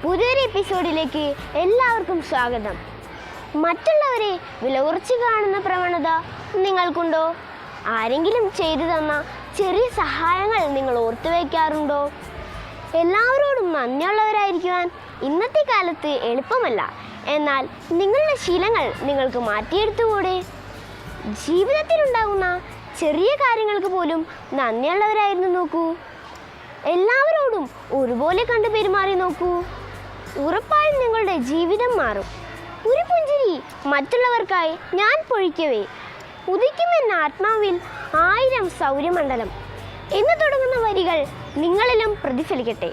പുതിയൊരു എപ്പിസോഡിലേക്ക് എല്ലാവർക്കും സ്വാഗതം. മറ്റുള്ളവരെ വില കുറച്ച് കാണുന്ന പ്രവണത നിങ്ങൾക്കുണ്ടോ? ആരെങ്കിലും ചെയ്തു തന്ന ചെറിയ സഹായങ്ങൾ നിങ്ങൾ ഓർത്തു വയ്ക്കാറുണ്ടോ? എല്ലാവരോടും നന്ദിയുള്ളവരായിരിക്കുവാൻ ഇന്നത്തെ കാലത്ത് എളുപ്പമല്ല. എന്നാൽ നിങ്ങളുടെ ശീലങ്ങൾ നിങ്ങൾക്ക് മാറ്റിയെടുത്തുകൂടെ? ജീവിതത്തിലുണ്ടാകുന്ന ചെറിയ കാര്യങ്ങൾക്ക് പോലും നന്ദിയുള്ളവരായിരുന്നു നോക്കൂ. എല്ലാവരോടും ഒരുപോലെ കണ്ടു പെരുമാറി നോക്കൂ. ഉറപ്പായും നിങ്ങളുടെ ജീവിതം മാറും. ഒരു പുഞ്ചിരി മറ്റുള്ളവർക്കായി ഞാൻ പൊഴിക്കവേ ഉദിക്കുമെന്ന ആത്മാവിൽ 1000 സൗരമണ്ഡലം എന്ന് തുടങ്ങുന്ന വരികൾ നിങ്ങളിലും പ്രതിഫലിക്കട്ടെ.